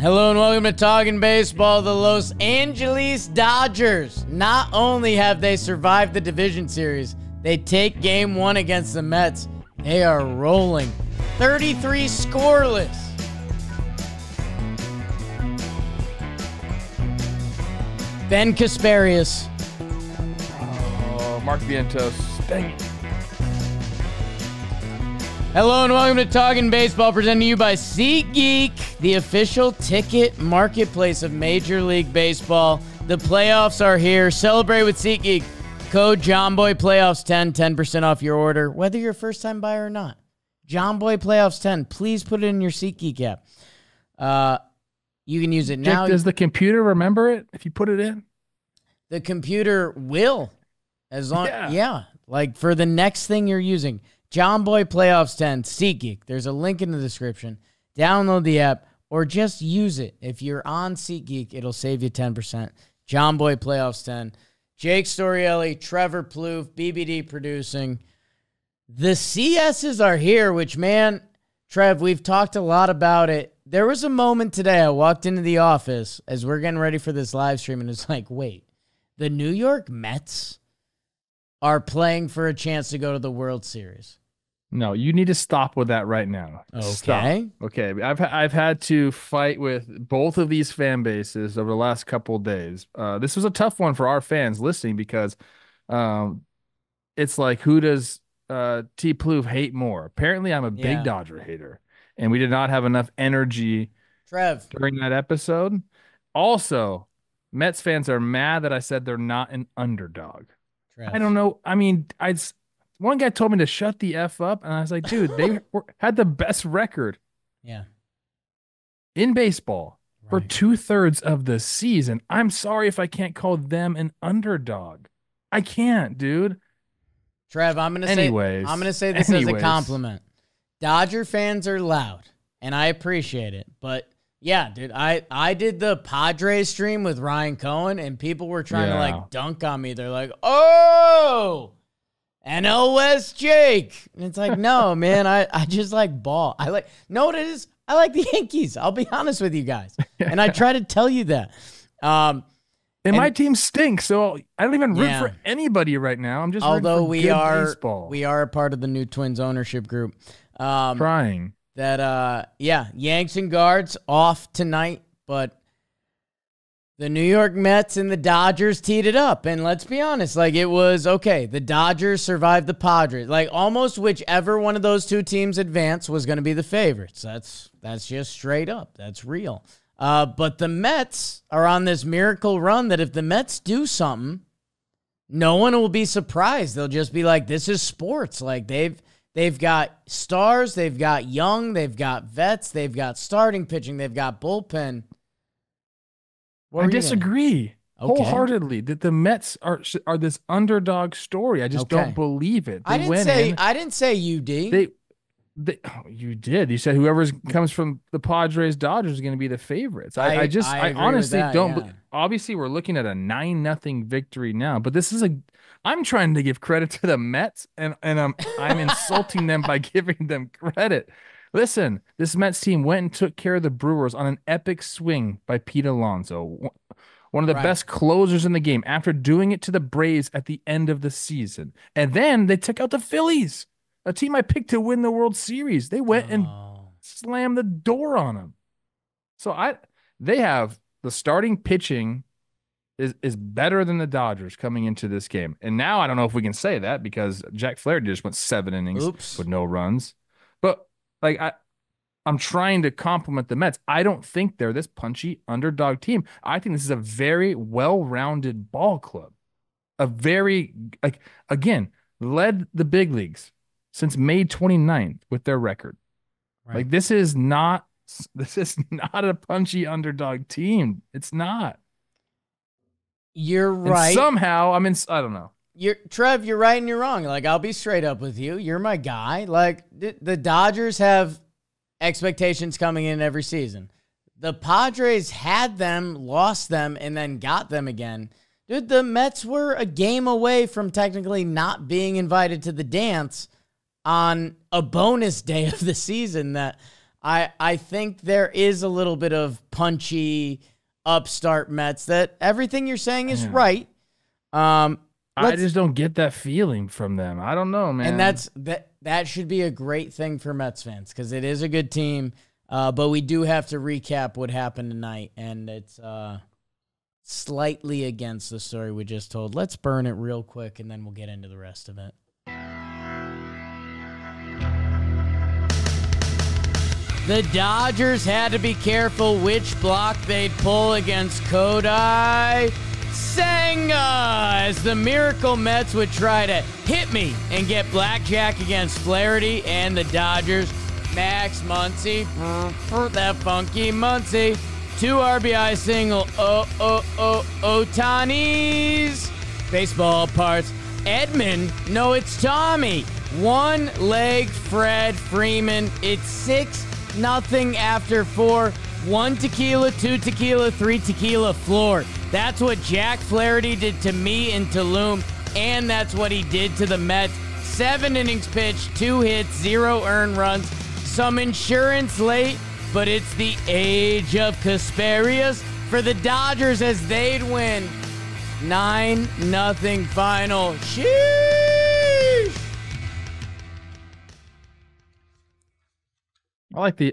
Hello and welcome to Talkin Baseball. The Los Angeles Dodgers. Not only have they survived the division series, they take game one against the Mets. They are rolling. 33 scoreless. Ben Kasparius. Oh, Mark Vientos. Dang it. Hello and welcome to Talkin Baseball, presented to you by SeatGeek, the official ticket marketplace of Major League Baseball. The playoffs are here. Celebrate with SeatGeek. Code JOHNBOYPlayoffs10, 10% off your order, whether you're a first-time buyer or not. JOHNBOYPlayoffs10. Please put it in your SeatGeek app. You can use it now. Jake, does the computer remember it if you put it in? The computer will, as long, like for the next thing you're using. JOHNBOYPlayoffs10, SeatGeek. There's a link in the description. Download the app or just use it. If you're on SeatGeek, it'll save you 10%. JOHNBOYPlayoffs10. Jake Storielli, Trevor Plouffe, BBD producing. The CSs are here, which, man, Trev, we've talked a lot about it. There was a moment today I walked into the office as we're getting ready for this live stream, and it's like, wait, the New York Mets are playing for a chance to go to the World Series. No, you need to stop with that right now. Okay. Stop. Okay. I've had to fight with both of these fan bases over the last couple of days. This was a tough one for our fans listening because it's like, who does T. Plouffe hate more? Apparently, I'm a big Dodger hater, and we did not have enough energy during that episode. Also, Mets fans are mad that I said they're not an underdog. I don't know. I mean, one guy told me to shut the F up, and I was like, dude, they had the best record in baseball for 2/3 of the season. I'm sorry if I can't call them an underdog. I can't, dude. Trev, I'm gonna say this as a compliment. Dodger fans are loud, and I appreciate it. But yeah, dude, I did the Padres stream with Ryan Cohen, and people were trying to like dunk on me. They're like, oh, NL West Jake. And it's like, no, man, I just like ball. No, it is. I like the Yankees. I'll be honest with you guys. And I try to tell you that. And my team stinks, so I don't even root for anybody right now. I'm just although we are a part of the new Twins ownership group. Trying. That Yanks and Guards off tonight, but the New York Mets and the Dodgers teed it up. And let's be honest, like, it was okay. The Dodgers survived the Padres. Like, almost whichever one of those two teams advanced was going to be the favorites. That's just straight up. That's real. But the Mets are on this miracle run that if the Mets do something, no one will be surprised. They'll just be like, this is sports. Like, they've got stars, they've got young, they've got vets, they've got starting pitching, they've got bullpen. I disagree wholeheartedly that the Mets are this underdog story. I just don't believe it. I didn't say UD. You did. You said whoever comes from the Padres Dodgers is going to be the favorites. I honestly don't. Obviously, we're looking at a 9-0 victory now, but this is I'm trying to give credit to the Mets, and I'm insulting them by giving them credit. Listen, this Mets team went and took care of the Brewers on an epic swing by Pete Alonso, one of the best closers in the game, after doing it to the Braves at the end of the season. And then they took out the Phillies, a team I picked to win the World Series. They went and slammed the door on them. So they have the starting pitching is better than the Dodgers coming into this game. And now I don't know if we can say that because Jack Flaherty just went 7 innings with no runs. But like I'm trying to compliment the Mets. I don't think they're this punchy underdog team. I think this is a very well-rounded ball club. A very, again, led the big leagues since May 29th with their record. Right. Like, this is not a punchy underdog team. It's not. You're right. And somehow, I don't know. Trev, you're right and you're wrong. Like, I'll be straight up with you. You're my guy. Like, the Dodgers have expectations coming in every season. The Padres had them, lost them, and then got them again. Dude, the Mets were a game away from technically not being invited to the dance on a bonus day of the season that I think there is a little bit of punchy upstart Mets that everything you're saying is right. I just don't get that feeling from them. I don't know, man. And that should be a great thing for Mets fans because it is a good team. But we do have to recap what happened tonight, and it's slightly against the story we just told. Let's burn it real quick, and then we'll get into the rest of it. The Dodgers had to be careful which block they'd pull against Kodai Senga as the Miracle Mets would try to hit me and get blackjack against Flaherty and the Dodgers. Max Muncy, that funky Muncy. 2 RBI single, Otani's. Baseball parts. Edmund, no, it's Tommy. 1 leg Fred Freeman. It's 6-0 after 4. 1 tequila, 2 tequila, 3 tequila floor. That's what Jack Flaherty did to me in Tulum, and that's what he did to the Mets. 7 innings pitched, 2 hits, 0 earned runs. Some insurance late, but it's the age of Kasperius for the Dodgers as they'd win. 9-0 final. Sheesh! I like the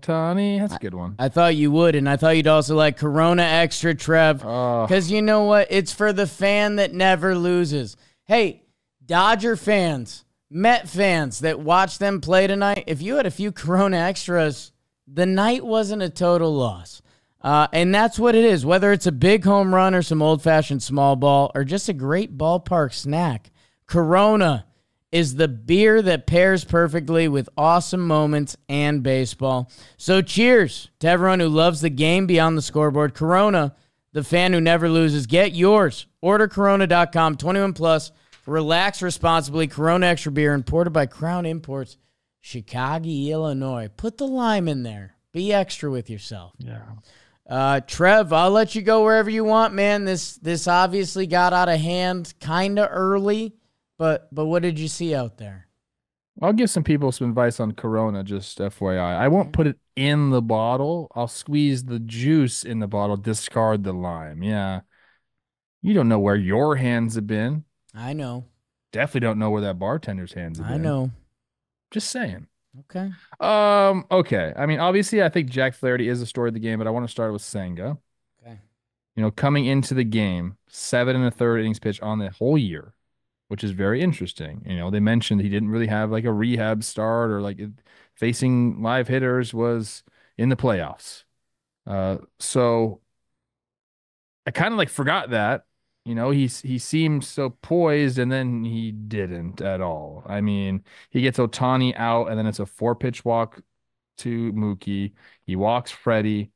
Tony. That's a good one. I thought you would, and I thought you'd also like Corona Extra, Trev. Because you know what? It's for the fan that never loses. Hey, Dodger fans, Met fans that watch them play tonight, if you had a few Corona Extras, the night wasn't a total loss. And that's what it is, whether it's a big home run or some old-fashioned small ball or just a great ballpark snack. Corona is the beer that pairs perfectly with awesome moments and baseball. So cheers to everyone who loves the game beyond the scoreboard. Corona, the fan who never loses. Get yours. Order Corona.com, 21 plus. Relax responsibly. Corona Extra Beer imported by Crown Imports, Chicago, Illinois. Put the lime in there. Be extra with yourself. Yeah. Trev, I'll let you go wherever you want, man. This obviously got out of hand kind of early, but what did you see out there? I'll give some people some advice on Corona, just FYI. I won't put it in the bottle. I'll squeeze the juice in the bottle, discard the lime. Yeah. You don't know where your hands have been. I know. Definitely don't know where that bartender's hands have been. I know. Just saying. Okay. Okay. I mean, obviously, I think Jack Flaherty is the story of the game, but I want to start with Senga. Okay. You know, coming into the game, 7 1/3 innings pitch on the whole year, which is very interesting. You know, they mentioned he didn't really have like a rehab start or like facing live hitters was in the playoffs. So I kind of like forgot that. You know, he seemed so poised, and then he didn't at all. I mean, he gets Otani out, and then it's a 4-pitch walk to Mookie. He walks Freddie,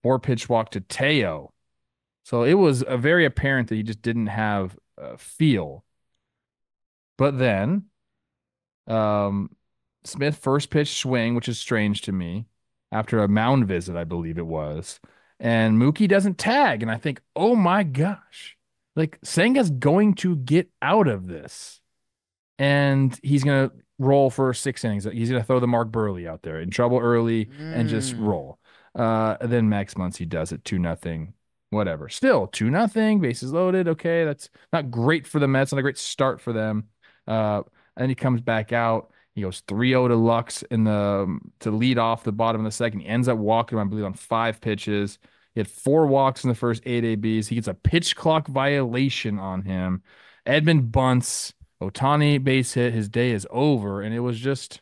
4-pitch walk to Teo. So it was very apparent that he just didn't have feel. But then, Smith first pitch swing, which is strange to me, after a mound visit, I believe it was, and Mookie doesn't tag, and I think, oh my gosh. Like, Senga's going to get out of this, and he's going to roll for 6 innings. He's going to throw the Mark Burley out there in trouble early and just roll. And then Max Muncy does it 2-0, whatever. Still 2-0, bases loaded. Okay, that's not great for the Mets, not a great start for them. And he comes back out. He goes 3-0 to Lux to lead off the bottom of the second. He ends up walking, I believe, on 5 pitches. He had 4 walks in the first 8 ABs. He gets a pitch clock violation on him. Edmund bunts. Otani base hit. His day is over. And it was just,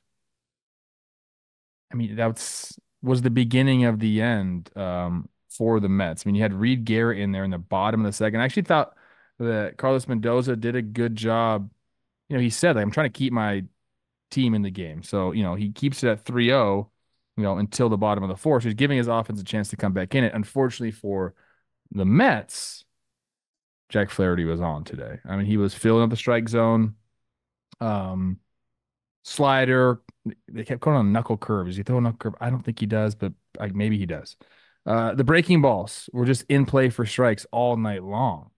I mean, that was the beginning of the end for the Mets. I mean, you had Reed Garrett in there in the bottom of the second. I actually thought that Carlos Mendoza did a good job. You know, he said, like, I'm trying to keep my team in the game. So, you know, he keeps it at 3-0. Until the bottom of the 4th. So he's giving his offense a chance to come back in it. Unfortunately for the Mets, Jack Flaherty was on today. I mean, he was filling up the strike zone. Slider. They kept going on knuckle curve. Does he throw a knuckle curve? I don't think he does, but maybe he does. The breaking balls were just in play for strikes all night long.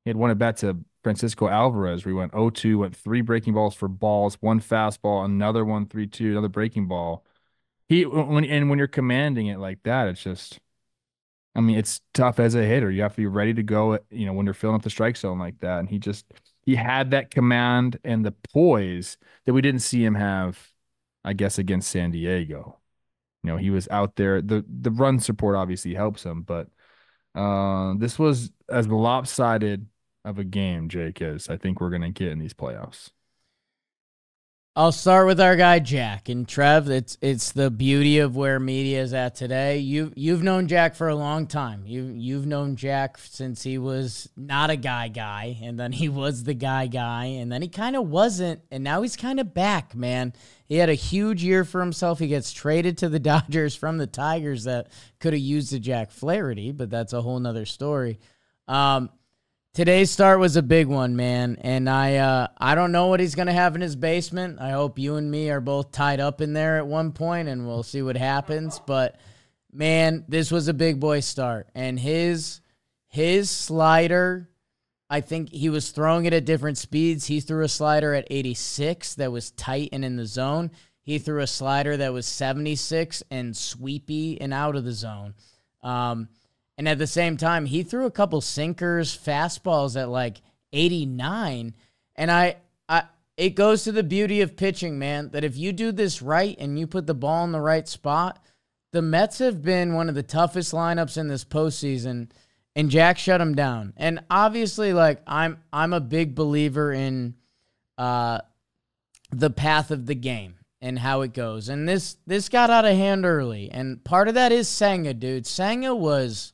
He had one at bat to Francisco Alvarez where he went 0-2, went 3 breaking balls for balls, 1 fastball, another one 3-2, another breaking ball. when you're commanding it like that, it's just, I mean, it's tough as a hitter. You have to be ready to go, when you're filling up the strike zone like that. And he had that command and the poise that we didn't see him have, I guess, against San Diego. He was out there. The run support obviously helps him, but this was as lopsided of a game, Jake, as I think we're gonna get in these playoffs. I'll start with our guy Jack and Trev. It's the beauty of where media is at today. You've known Jack for a long time. You've known Jack since he was not a guy, and then he was the guy, and then he kind of wasn't, and now he's kind of back, man. He had a huge year for himself. He gets traded to the Dodgers from the Tigers that could have used a Jack Flaherty, but that's a whole nother story. Today's start was a big one, man, and I don't know what he's going to have in his basement. I hope you and me are both tied up in there at one point, and we'll see what happens. But, man, this was a big boy start, and his slider, I think he was throwing it at different speeds. He threw a slider at 86 that was tight and in the zone. He threw a slider that was 76 and sweepy and out of the zone. And at the same time, he threw a couple sinkers, fastballs at like 89. And it goes to the beauty of pitching, man, that if you do this right and you put the ball in the right spot, the Mets have been one of the toughest lineups in this postseason, and Jack shut them down. And obviously, like, I'm a big believer in the path of the game and how it goes. And this got out of hand early. And part of that is Senga, dude. Senga was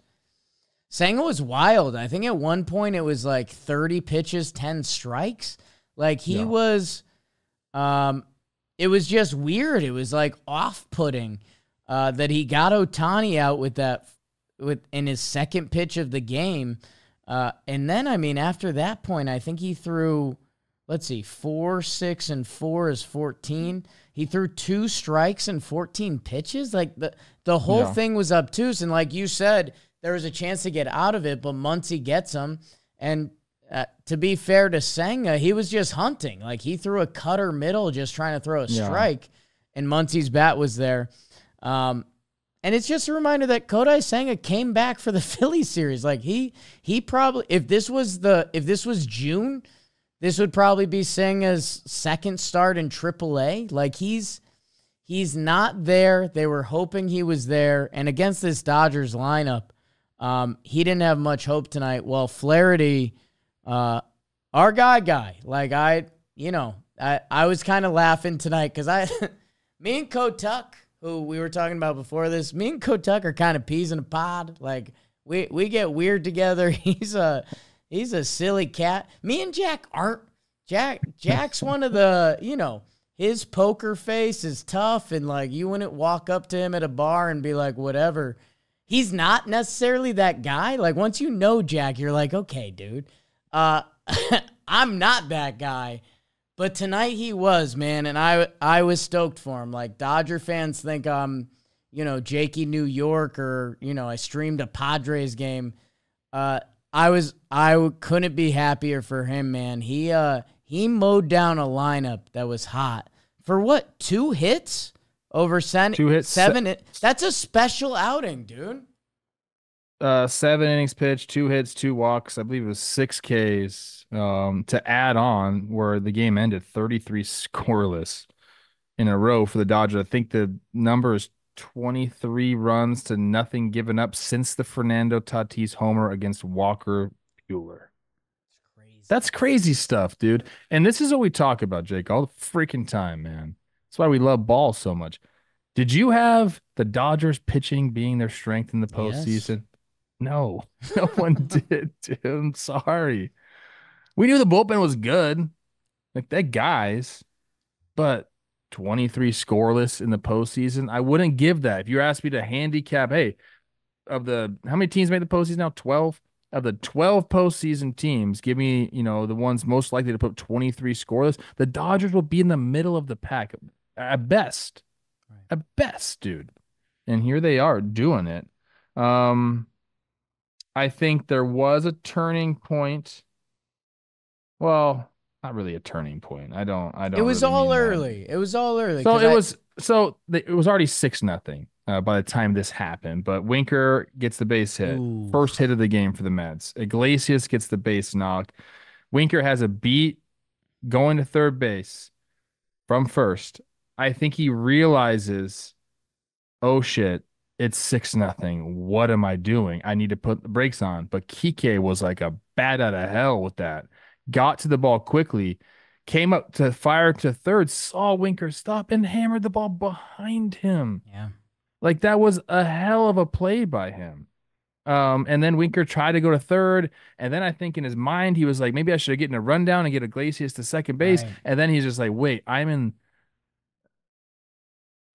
wild. I think at one point it was like 30 pitches, 10 strikes. Like he was, it was just weird. It was like off-putting that he got Ohtani out in his second pitch of the game. And then, I mean, after that point, I think he threw, 4, 6, and 4 is 14. He threw 2 strikes and 14 pitches. Like the whole thing was obtuse. And like you said, there was a chance to get out of it, but Muncy gets him. And to be fair to Senga, he was just hunting. Like he threw a cutter middle just trying to throw a strike, and Muncy's bat was there. And it's just a reminder that Kodai Senga came back for the Phillies series. Like he probably, if this was June, this would probably be Senga's second start in AAA. Like he's not there. They were hoping he was there. And against this Dodgers lineup, he didn't have much hope tonight. Well, Flaherty, our guy, like I was kind of laughing tonight because me and Kotuck, who we were talking about before this, me and Kotuck are kind of peas in a pod. Like we get weird together. He's a silly cat. Me and Jack aren't. Jack's one of the, his poker face is tough, and like you wouldn't walk up to him at a bar and be like, whatever. He's not necessarily that guy. Like once you know Jack, you're like, okay, dude. I'm not that guy. But tonight he was, man, and I was stoked for him. Like Dodger fans think I'm, Jakey New York, or I streamed a Padres game. I couldn't be happier for him, man. He mowed down a lineup that was hot for what, 2 hits over 2 hits, 7. That's a special outing, dude. 7 innings pitched, 2 hits, 2 walks. I believe it was 6 Ks. To add on where the game ended 33 scoreless in a row for the Dodgers. I think the number is 23 runs to nothing given up since the Fernando Tatis homer against Walker Buehler. That's crazy stuff, dude. And this is what we talk about, Jake, all the freaking time, man. That's why we love ball so much. Did you have the Dodgers pitching being their strength in the postseason? Yes. No, no one did, dude. I'm sorry. We knew the bullpen was good. Like, that guys, but 23 scoreless in the postseason, I wouldn't give that. If you asked me to handicap, hey, how many teams made the postseason now? 12? Of the 12 postseason teams, give me, the ones most likely to put 23 scoreless. The Dodgers will be in the middle of the pack at best. Right. At best, dude. And here they are doing it. I think there was a turning point. Well, not really a turning point. I It don't was really all mean that. early. It was all early So because it was already 6-0 by the time this happened. But Winker gets the base hit, ooh, first hit of the game for the Mets. Iglesias gets the base knocked. Winker has a beat going to third base from first. I think he realizes, oh shit, it's 6-0. What am I doing? I need to put the brakes on. But Kike was like a bat out of hell with that. Got to the ball quickly, came up to fire to third, saw Winker stop and hammered the ball behind him. yeah, Like that was a hell of a play by him. And then Winker tried to go to third, and then I think in his mind he was like, maybe I should have gotten a rundown and get Iglesias to second base. right. And then he's just like, wait, I'm in.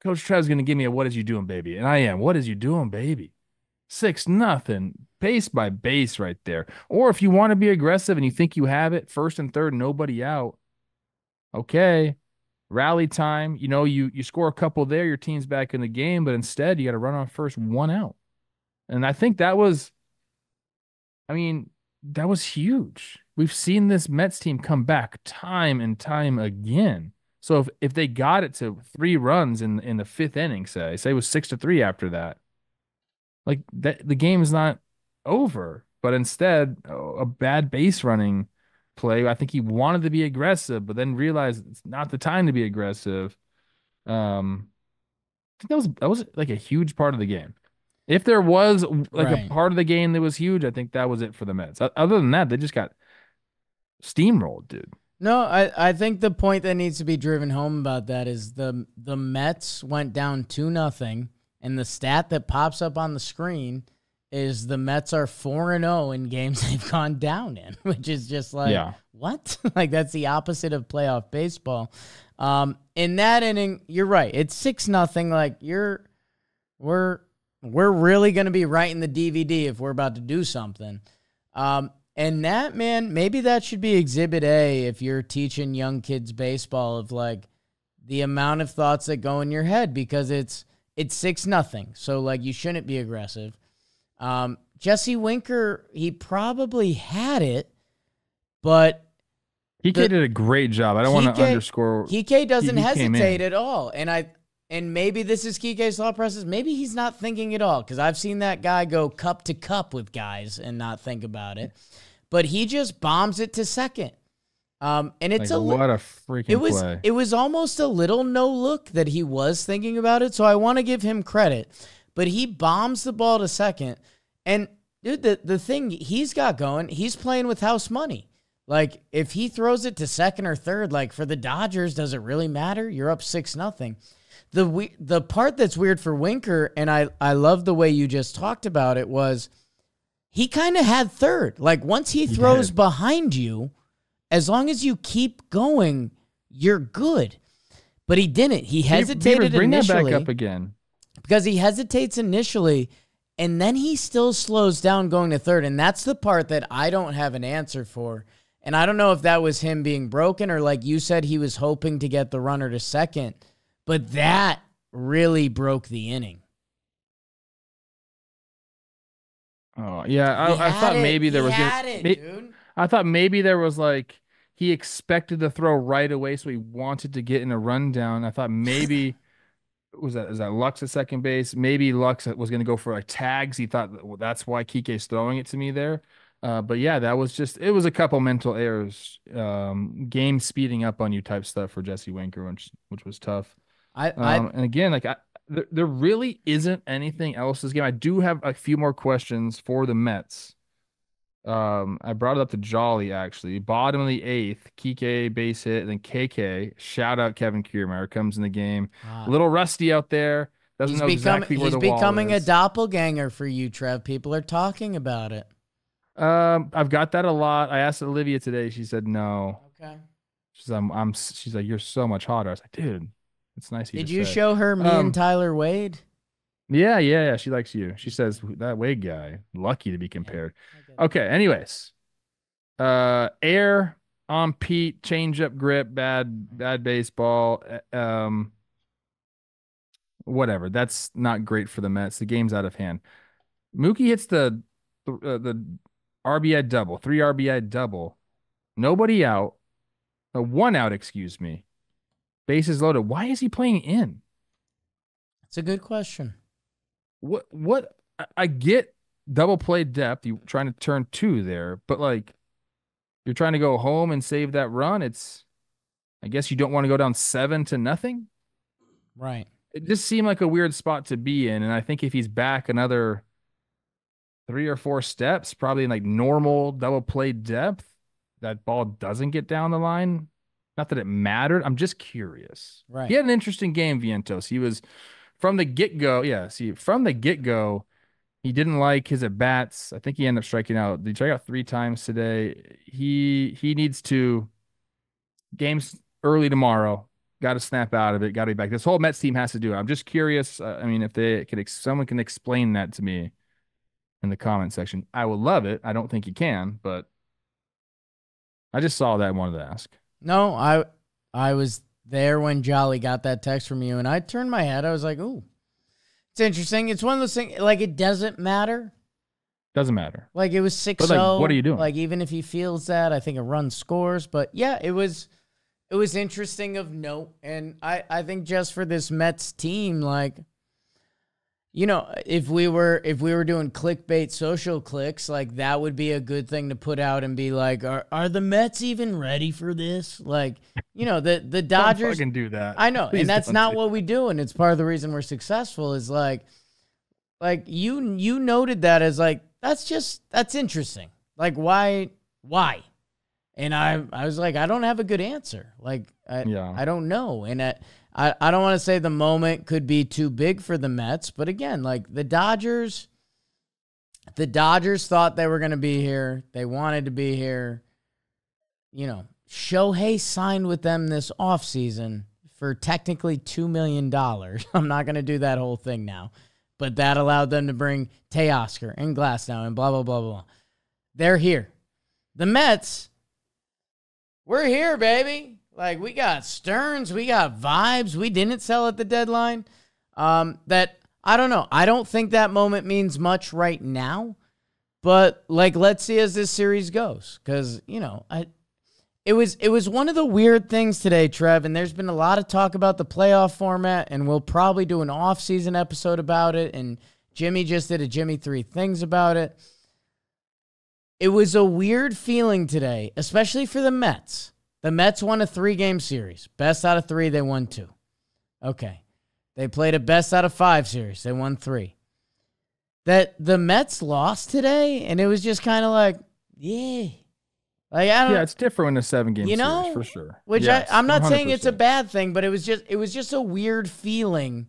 Coach Trev's gonna give me a "What is you doing, baby?" And I am. What is you doing, baby? 6-0, base by base right there. Or if you want to be aggressive and you think you have it, first and third, nobody out. Okay, rally time. You score a couple there, your team's back in the game, but instead you got to run on first, one out. And I think that was, I mean, that was huge. We've seen this Mets team come back time and time again. So if they got it to 3 runs in the fifth inning, say it was 6-3 after that, like that the game is not over. But instead, a bad base running play. I think he wanted to be aggressive, but then realized it's not the time to be aggressive. I think that was like a huge part of the game. If there was like a Right. part of the game that was huge, I think that was it for the Mets. Other than that, they just got steamrolled, dude. No, I think the point that needs to be driven home about that is the Mets went down 2-0, and the stat that pops up on the screen is the Mets are 4-0 in games they've gone down in, which is just like, Yeah. what? Like that's the opposite of playoff baseball. In that inning, you're right. It's 6-0. Like we're really gonna be writing the DVD if we're about to do something. And that, man, maybe that should be exhibit A if you're teaching young kids baseball, of like the amount of thoughts that go in your head, because it's 6-0. So like you shouldn't be aggressive. Jesse Winker, he probably had it, but Kike did a great job. I don't want to underscore. Kike doesn't hesitate at all. And maybe this is Kike's thought process. Maybe he's not thinking at all, because I've seen that guy go cup to cup with guys and not think about it. But he just bombs it to second. And it's like, what a freaking play. It was almost a little no look that he was thinking about it. So I want to give him credit. But he bombs the ball to second. And dude, the thing he's got going, he's playing with house money. Like if he throws it to second or third, like for the Dodgers, does it really matter? You're up 6-0. The part that's weird for Winker, and I love the way you just talked about it, was he kind of had third. Like once he throws behind you, as long as you keep going, you're good. But he didn't. He hesitated bring initially. That back up again. Because he hesitates initially, and then he still slows down going to third. And that's the part that I don't have an answer for. And I don't know if that was him being broken, or like you said, he was hoping to get the runner to second. But that really broke the inning. Oh yeah, I thought maybe there was. Dude. I thought maybe there was like he expected to throw right away, so he wanted to get in a rundown. I thought maybe is that Lux at second base? Maybe Lux was going to go for like tags. He thought that's why Kike's throwing it to me there. But yeah, it was a couple mental errors, game speeding up on you type stuff for Jesse Winker, which was tough. And again, like there really isn't anything else this game. I do have a few more questions for the Mets. I brought it up to Jolly actually. Bottom of the eighth, Kike base hit, and then KK. Shout out Kevin Kiermaier comes in the game. A little rusty out there. Doesn't know exactly where the wall is. He's becoming a doppelganger for you, Trev. People are talking about it. I've got that a lot. I asked Olivia today. She said no. Okay. She's like, you're so much hotter. I was like, dude, it's nice. Did you show her me and Tyler Wade? Yeah. She likes you. She says that Wade guy, lucky to be compared. Okay. Anyways, air on Pete, change up grip, bad baseball. Whatever. That's not great for the Mets. The game's out of hand. Mookie hits the RBI double, 3 RBI double, nobody out. A 1-out, excuse me. Bases loaded. Why is he playing in? It's a good question. What I get double play depth. You trying to turn 2 there, but like you're trying to go home and save that run. I guess you don't want to go down 7-0. Right. It just seemed like a weird spot to be in. And I think if he's back another 3 or 4 steps, probably in like normal double play depth, that ball doesn't get down the line. Not that it mattered. I'm just curious. Right. He had an interesting game, Vientos. He was from the get-go. Yeah, see, from the get-go, he didn't like his at-bats. I think he ended up striking out. He struck out 3 times today. He needs to games early tomorrow. Got to snap out of it. Got to be back. This whole Mets team has to do it. I'm just curious. I mean, if they could, someone can explain that to me in the comment section. I will love it. I don't think you can, but I just saw that and wanted to ask. No, I was there when Jolly got that text from you, and I turned my head. I was like, ooh, it's interesting. It's one of those things, like, it doesn't matter. Doesn't matter. Like, it was 6-0. But, like, what are you doing? Like, even if he feels that, I think a run scores. But, yeah, it was interesting of note. And I think just for this Mets team, like, you know, if we were doing clickbait social clicks, like that would be a good thing to put out and be like, are the Mets even ready for this? Like, you know, the Dodgers don't fucking do that. I know, Please and that's not what we do, and it's part of the reason we're successful is like you noted that as like that's interesting. Like why? And I was like, I don't have a good answer. Like I don't know, and I don't want to say the moment could be too big for the Mets, but again, like the Dodgers thought they were going to be here. They wanted to be here. You know, Shohei signed with them this offseason for technically $2 million. I'm not going to do that whole thing now, but that allowed them to bring Teoscar and Glasnow and blah, blah, blah, blah. They're here. The Mets, we're here, baby. Like, we got Stearns, we got vibes. We didn't sell at the deadline. That, I don't know. I don't think that moment means much right now. But, like, let's see as this series goes. Because, you know, it was one of the weird things today, Trev, and there's been a lot of talk about the playoff format, and we'll probably do an off-season episode about it, and Jimmy just did a Jimmy 3 Things about it. It was a weird feeling today, especially for the Mets. The Mets won a 3-game series. Best out of 3, they won 2. Okay. They played a best out of 5 series. They won 3. That the Mets lost today, and it was just kind of like, yeah. Like, I don't. Yeah, it's different in a 7-game series, for sure. Which yes, I'm not 100%. Saying it's a bad thing, but it was just a weird feeling.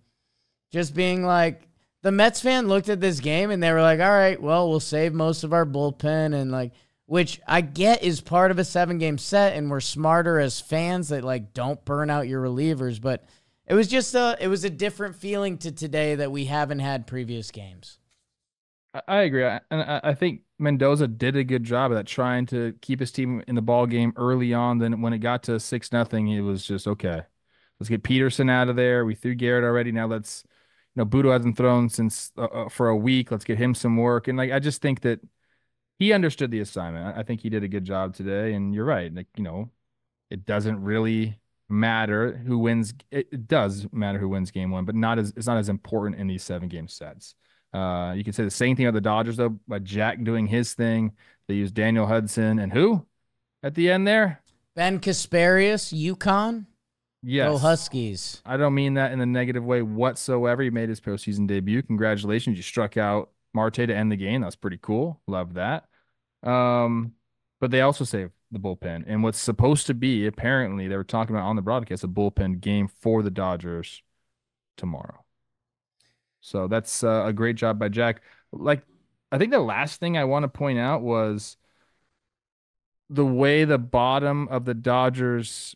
Just being like, the Mets fan looked at this game, and they were like, all right, well, we'll save most of our bullpen, and like, which I get is part of a 7-game set, and we're smarter as fans that like don't burn out your relievers. But it was just it was a different feeling to today that we haven't had previous games. I agree, and I think Mendoza did a good job of that, trying to keep his team in the ball game early on. Then when it got to 6-0, it was just okay. Let's get Peterson out of there. We threw Garrett already. Now let's, Budo hasn't thrown since for a week. Let's get him some work. And like I just think that he understood the assignment. I think he did a good job today. And you're right. Like, it doesn't really matter who wins. It does matter who wins game 1, but it's not as important in these 7-game sets. You can say the same thing about the Dodgers, though, by Jack doing his thing. They used Daniel Hudson and who at the end there? Ben Kasparius, UConn. Yes. Go Huskies. I don't mean that in a negative way whatsoever. He made his postseason debut. Congratulations. You struck out Marte to end the game. That's pretty cool. Love that. But they also saved the bullpen. And what's supposed to be, apparently, they were talking about on the broadcast, a bullpen game for the Dodgers tomorrow. So that's a great job by Jack. Like, I think the last thing I want to point out was the way the bottom of the Dodgers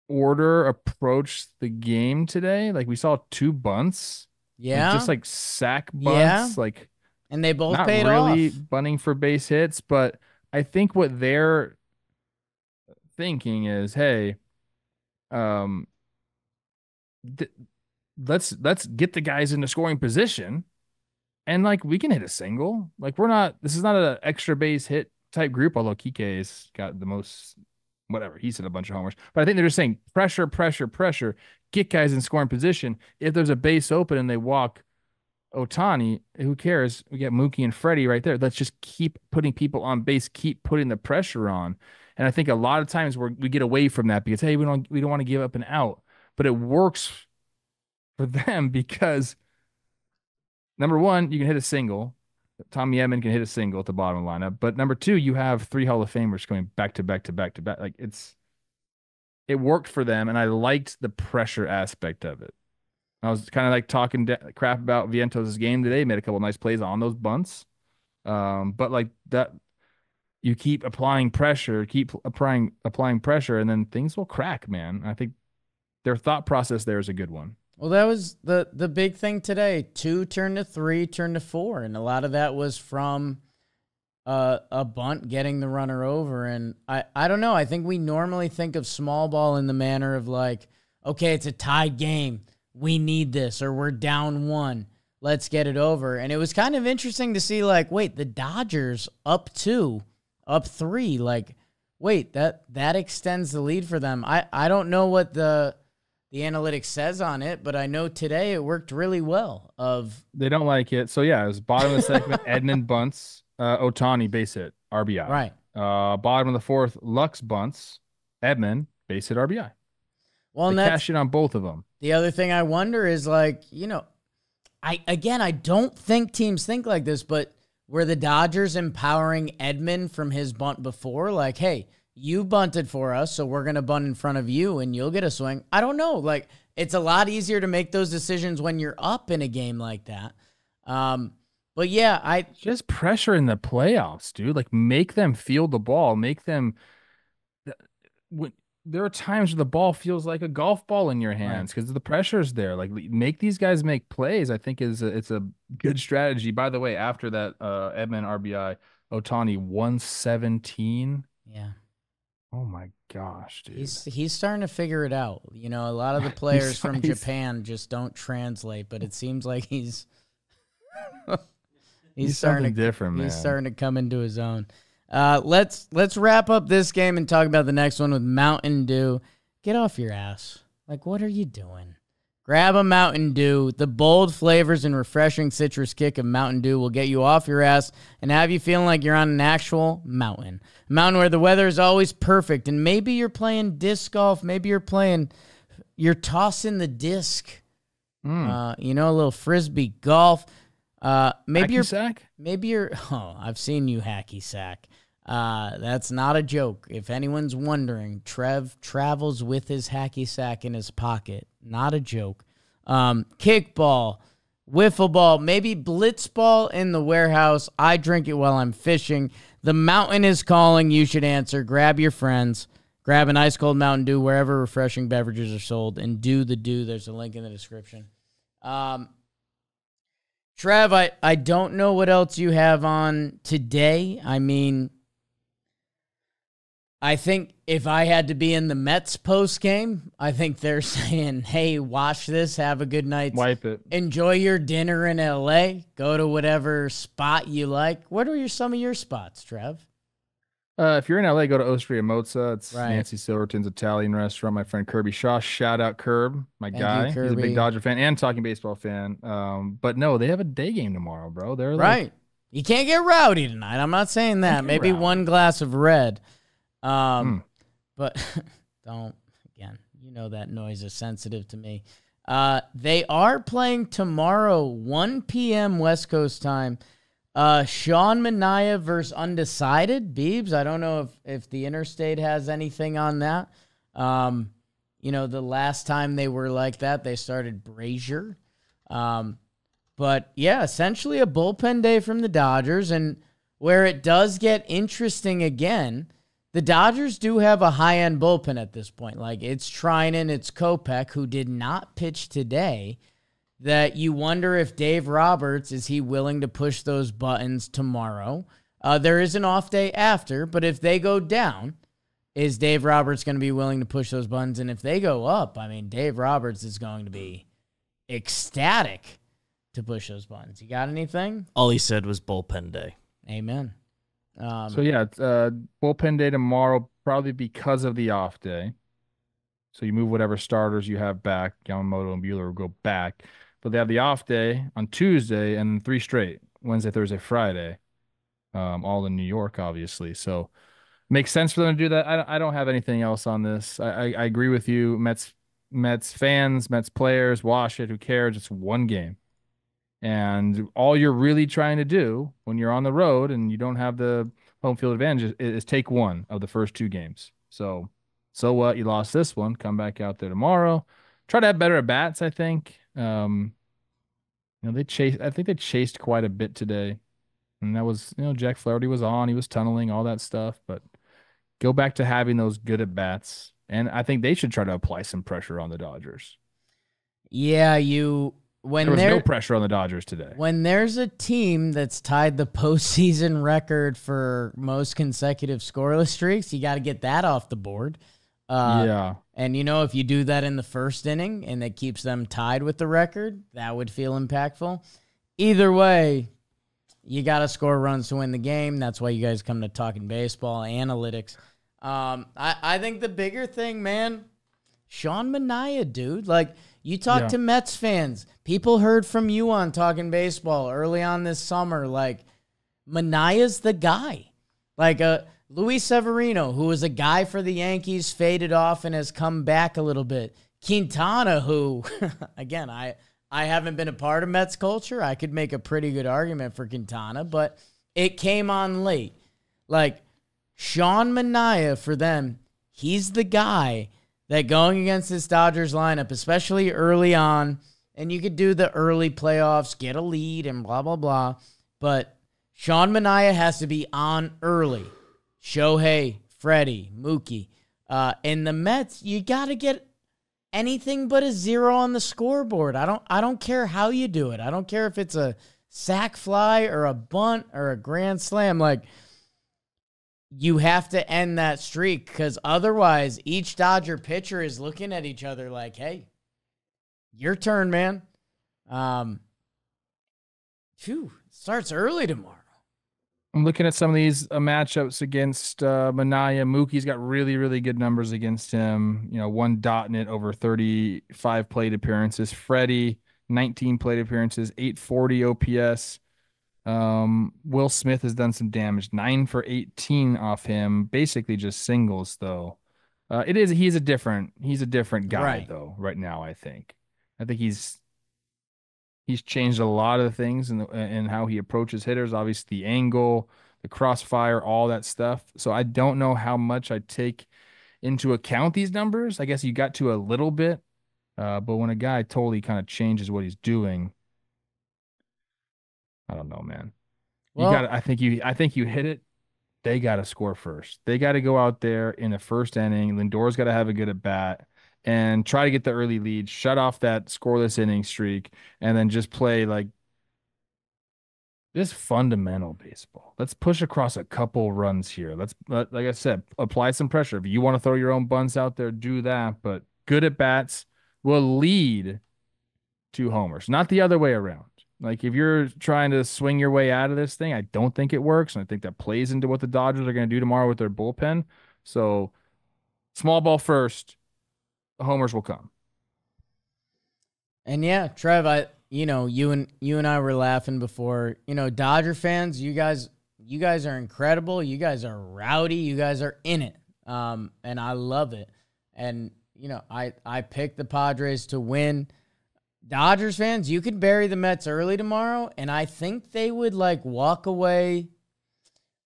order approached the game today. Like, we saw 2 bunts. Yeah. Just like sack bunts. Yeah. Like, and they both not paid really off. Bunting for base hits, but I think what they're thinking is, hey, let's get the guys into scoring position, and like we can hit a single. Like this is not an extra base hit type group, although Kike's got the whatever. He said a bunch of homers. But I think they're just saying pressure, pressure, pressure, get guys in scoring position. If there's a base open and they walk Ohtani, who cares? We got Mookie and Freddie right there. Let's just keep putting people on base, keep putting the pressure on. And I think a lot of times we get away from that because, hey, we don't want to give up an out. But it works for them because, number one, you can hit a single. Tommy Edman can hit a single at the bottom of the lineup. But number two, you have 3 Hall of Famers going back to back to back to back. Like it worked for them, and I liked the pressure aspect of it. I was kind of like talking crap about Vientos' game today. Made a couple nice plays on those bunts. But like that, you keep applying pressure, applying pressure, and then things will crack, man. I think their thought process there is a good one. Well, that was the big thing today. 2 turned to 3, turned to 4, and a lot of that was from a bunt getting the runner over. And I don't know. I think we normally think of small ball in the manner of like, okay, it's a tied game. We need this, or we're down 1. Let's get it over. And it was kind of interesting to see, like, wait, the Dodgers up 2, up 3. Like, wait, that extends the lead for them. I don't know what the analytics says on it, but I know today it worked really well. They don't like it. So, yeah, it was bottom of the segment, Edman bunts, Ohtani base hit, RBI. Right. Bottom of the 4th, Lux bunts, Edman base hit, RBI. Well, they cash in on both of them. The other thing I wonder is, like, you know, I don't think teams think like this, but were the Dodgers empowering Edman from his bunt before? Like, hey, you bunted for us, so we're going to bunt in front of you, and you'll get a swing. I don't know. Like, it's a lot easier to make those decisions when you're up in a game like that. But, yeah, just pressure in the playoffs, dude. Like, make them feel the ball. Make them there are times where the ball feels like a golf ball in your hands because the pressure's there. Like, make these guys make plays. I think it's a good strategy. By the way, after that Edman RBI, Ohtani 117. Yeah. Oh my gosh, dude. He's starting to figure it out. You know, a lot of the players from Japan just don't translate, but it seems like he's starting to different, man. He's starting to come into his own. Let's wrap up this game and talk about the next one with Mountain Dew. Get off your ass. Like, what are you doing? Grab a Mountain Dew. The bold flavors and refreshing citrus kick of Mountain Dew will get you off your ass and have you feeling like you're on an actual mountain. A mountain where the weather is always perfect, and maybe you're playing disc golf. Maybe you're tossing the disc. A little frisbee golf. Maybe you're I've seen you hacky sack. That's not a joke. If anyone's wondering, Trev travels with his hacky sack in his pocket. Not a joke. Kickball, wiffle ball, maybe blitz ball in the warehouse. I drink it while I'm fishing. The mountain is calling. You should answer. Grab your friends. Grab an ice cold Mountain Dew wherever refreshing beverages are sold, and do the do. There's a link in the description. Trev, I don't know what else you have on today. I mean, I think if I had to be in the Mets post game, I think they're saying, hey, watch this, have a good night. Wipe it. Enjoy your dinner in L.A. Go to whatever spot you like. What are some of your spots, Trev? If you're in LA, go to Osteria Mozza. It's Nancy Silverton's Italian restaurant. My friend Kirby Shaw. Shout out Curb, my guy. He's a big Dodger fan and Talking Baseball fan. But no, they have a day game tomorrow, bro. They're right. You can't get rowdy tonight. I'm not saying that. Maybe one glass of red. But don't, again, you know that noise is sensitive to me. They are playing tomorrow, 1 p.m. West Coast time. Sean Manaea versus Undecided. Beebs, I don't know if the Interstate has anything on that. The last time they were like that, they started Brazier. But yeah, essentially a bullpen day from the Dodgers. And where it does get interesting again, the Dodgers do have a high-end bullpen at this point. Like, it's Trinan, it's Kopech, who did not pitch today, that you wonder if Dave Roberts, is he willing to push those buttons tomorrow? There is an off day after, but if they go down, is Dave Roberts going to be willing to push those buttons? And if they go up, I mean, Dave Roberts is going to be ecstatic to push those buttons. You got anything? All he said was bullpen day. Amen. So yeah, it's bullpen day tomorrow. probably because of the off day. So you move whatever starters you have back. Yamamoto and Buehler will go back. But they have the off day on Tuesday and 3 straight, Wednesday, Thursday, Friday, all in New York, obviously. So makes sense for them to do that. I don't have anything else on this. I agree with you. Mets fans, Mets players, wash it. Who cares? It's one game. And all you're really trying to do when you're on the road and you don't have the home field advantage is take one of the first 2 games. So what? You lost this one. Come back out there tomorrow. Try to have better at bats, I think. I think they chased quite a bit today. And that was, Jack Flaherty was on, he was tunneling, all that stuff. But go back to having those good at bats. And I think they should try to apply some pressure on the Dodgers. Yeah, when there was no pressure on the Dodgers today. When there's a team that's tied the postseason record for most consecutive scoreless streaks, you got to get that off the board. Yeah. And, if you do that in the first inning and it keeps them tied with the record, that would feel impactful. Either way, you got to score runs to win the game. That's why you guys come to Talking Baseball, analytics. I think the bigger thing, man, Sean Manaea, dude. Like, you talk to Mets fans. People heard from you on Talking Baseball early on this summer. Like, Manaea's the guy. Like, Luis Severino, who was a guy for the Yankees, faded off and has come back a little bit. Quintana, who, again, I haven't been a part of Mets culture. I could make a pretty good argument for Quintana, but it came on late. Like, Sean Manaea, for them, he's the guy that going against this Dodgers lineup, especially early on, and you could do the early playoffs, get a lead, and blah, blah, blah, but Sean Manaea has to be on early. Shohei, Freddie, Mookie. In the Mets, you got to get anything but a 0 on the scoreboard. I don't care how you do it. I don't care if it's a sac fly or a bunt or a grand slam. Like, you have to end that streak because otherwise each Dodger pitcher is looking at each other like, hey, your turn, man. Starts early tomorrow. I'm looking at some of these matchups against Manaea. Mookie's got really, really good numbers against him. 1 dot in it over 35 plate appearances. Freddie, 19 plate appearances, 840 OPS. Will Smith has done some damage, 9 for 18 off him. Basically just singles though. He's a different guy though right now. I think he's changed a lot of things in how he approaches hitters. Obviously, the angle, the crossfire, all that stuff. So I don't know how much I take into account these numbers. I guess you got to a little bit, but when a guy totally kind of changes what he's doing, I don't know, man. Well, I think you hit it. They got to score first. They got to go out there in the first inning. Lindor's got to have a good at bat and try to get the early lead, shut off that scoreless inning streak, and then just play like this fundamental baseball. Let's push across a couple runs here. Let's, like I said, apply some pressure. If you want to throw your own bunts out there, do that. But good at bats will lead to homers, not the other way around. Like, if you're trying to swing your way out of this thing, I don't think it works. And I think that plays into what the Dodgers are going to do tomorrow with their bullpen. So small ball first, the homers will come. And yeah, Trev, you and I were laughing before. Dodger fans, you guys are incredible. You guys are rowdy. You guys are in it. And I love it. And I picked the Padres to win. Dodgers fans, you could bury the Mets early tomorrow, and I think they would walk away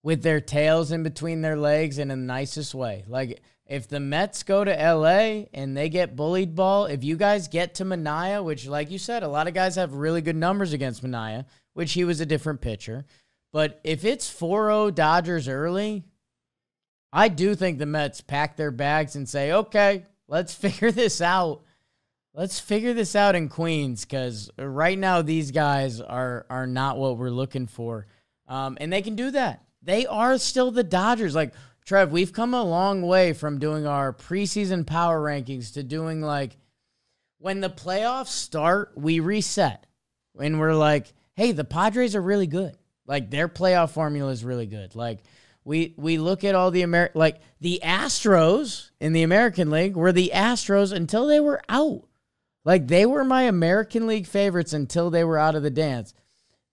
with their tails in between their legs in the nicest way. Like, if the Mets go to LA and they get bullied ball, if you guys get to Manaea, which, like you said, a lot of guys have really good numbers against Manaea, which he was a different pitcher. But if it's 4-0 Dodgers early, I do think the Mets pack their bags and say, okay, let's figure this out. Let's figure this out in Queens, because right now these guys are not what we're looking for. And they can do that. They are still the Dodgers. Like, Trev, we've come a long way from doing our preseason power rankings to doing, when the playoffs start, we reset. And we're like, hey, the Padres are really good. Like, their playoff formula is really good. Like, We look at all the like the Astros in the American League were the Astros until they were out. Like, they were my American League favorites until they were out of the dance.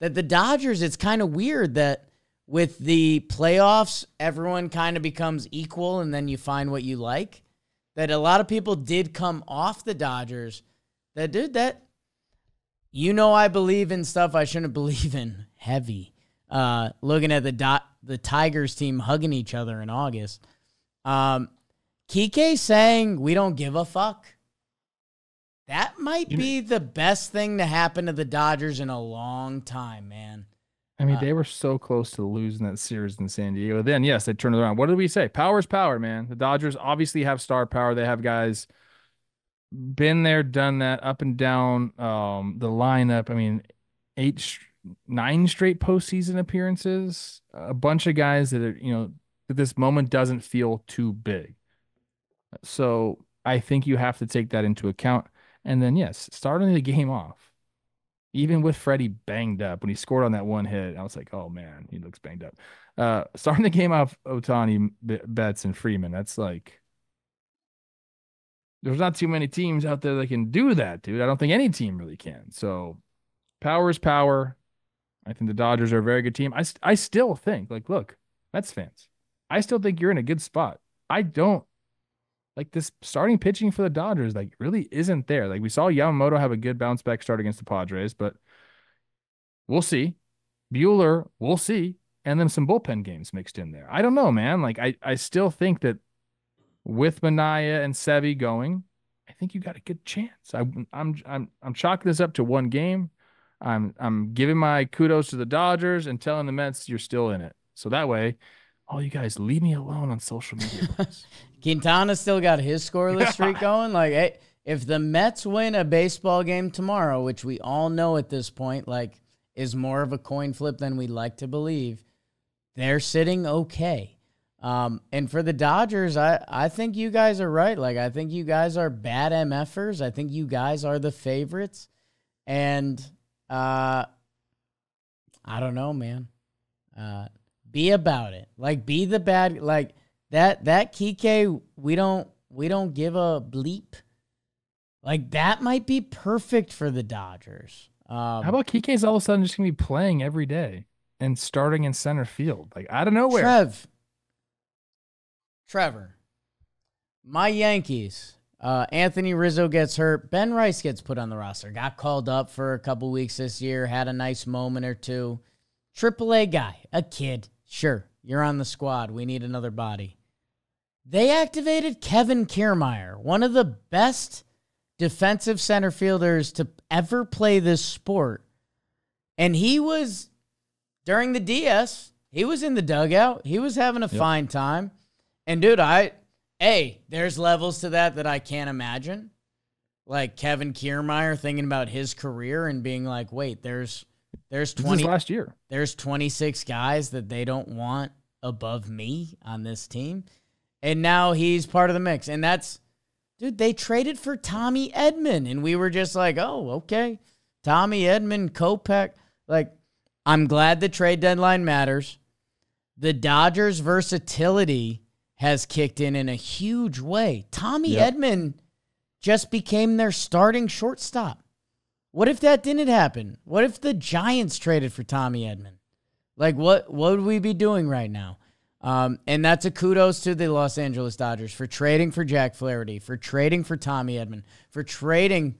That the Dodgers, it's kind of weird that with the playoffs, everyone kind of becomes equal and then you find what you like. That a lot of people did come off the Dodgers. That, dude, I believe in stuff I shouldn't believe in. Heavy. Looking at the Tigers team hugging each other in August. Kike saying we don't give a fuck. That might be the best thing to happen to the Dodgers in a long time, man. I mean, they were so close to losing that series in San Diego. Then, yes, they turned it around. What did we say? Power's power, man. The Dodgers obviously have star power. They have guys been there, done that, up and down the lineup. I mean, 9 straight postseason appearances. A bunch of guys that are, at this moment doesn't feel too big. So I think you have to take that into account. And then, yes, starting the game off, even with Freddie banged up, when he scored on that one hit, I was like, oh, man, he looks banged up. Starting the game off, Ohtani, Betts, and Freeman, that's like, there's not too many teams out there that can do that, dude. I don't think any team really can. So power is power. I think the Dodgers are a very good team. I still think, like, look, Mets fans, I still think you're in a good spot. I don't. Like, this starting pitching for the Dodgers, like, really isn't there. Like, we saw Yamamoto have a good bounce back start against the Padres, but we'll see. Buehler, we'll see. And then some bullpen games mixed in there. I don't know, man. Like, I still think that with Manaea and Sevy going, I think you got a good chance. I'm chalking this up to one game. I'm giving my kudos to the Dodgers and telling the Mets you're still in it. So that way, all you guys leave me alone on social media. Quintana still got his scoreless streak going. Like, hey, if the Mets win a baseball game tomorrow, which we all know at this point, like, is more of a coin flip than we'd like to believe, they're sitting okay. And for the Dodgers, I think you guys are right. Like, I think you guys are bad MFers. I think you guys are the favorites. And I don't know, man. Be about it. Like, be the bad, like, that Kike, we don't give a bleep. Like, that might be perfect for the Dodgers. How about Kike's all of a sudden just gonna be playing every day and starting in center field, like, out of nowhere? Trevor, my Yankees. Anthony Rizzo gets hurt. Ben Rice gets put on the roster. Got called up for a couple weeks this year. Had a nice moment or two. AAA guy, a kid. Sure, you're on the squad. We need another body. They activated Kevin Kiermaier, one of the best defensive center fielders to ever play this sport. And he was, during the DS, he was in the dugout. He was having a fine time. And, dude, there's levels to that I can't imagine. Like, Kevin Kiermaier thinking about his career and being like, wait, there's 20 last year. There's 26 guys that they don't want above me on this team. And now he's part of the mix. And that's, dude, they traded for Tommy Edman. And we were just like, oh, okay. Tommy Edman, Kopech. Like, I'm glad the trade deadline matters. The Dodgers' versatility has kicked in a huge way. Tommy Edman just became their starting shortstop. What if that didn't happen? What if the Giants traded for Tommy Edman? Like, what would we be doing right now? And that's a kudos to the Los Angeles Dodgers for trading for Jack Flaherty, for trading for Tommy Edman, for trading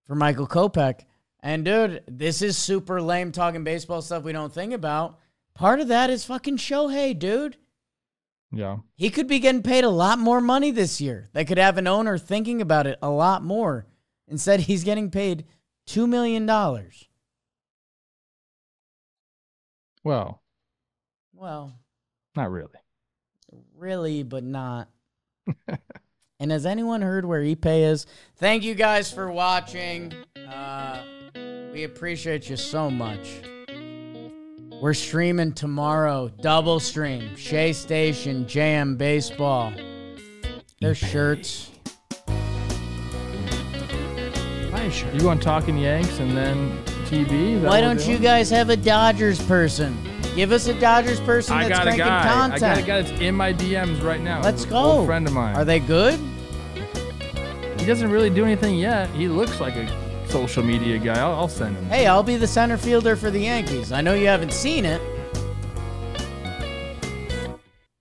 for Michael Kopech. And, dude, this is super lame talking baseball stuff we don't think about. Part of that is fucking Shohei, dude. Yeah. He could be getting paid a lot more money this year. They could have an owner thinking about it a lot more. Instead, he's getting paid $2 million. Well, not really. Really, but not. And has anyone heard where Ipe is? Thank you guys for watching. We appreciate you so much. We're streaming tomorrow. Double stream. Shea Station, JM Baseball. There's shirts. Nice shirt. You want Talkin Yanks and then TB? Why don't you guys have a Dodgers person? Give us a Dodgers person that's cranking content. I got a guy that's in my DMs right now. Let's go. Old friend of mine. Are they good? He doesn't really do anything yet. He looks like a social media guy. I'll send him. Hey, I'll be the center fielder for the Yankees. I know you haven't seen it.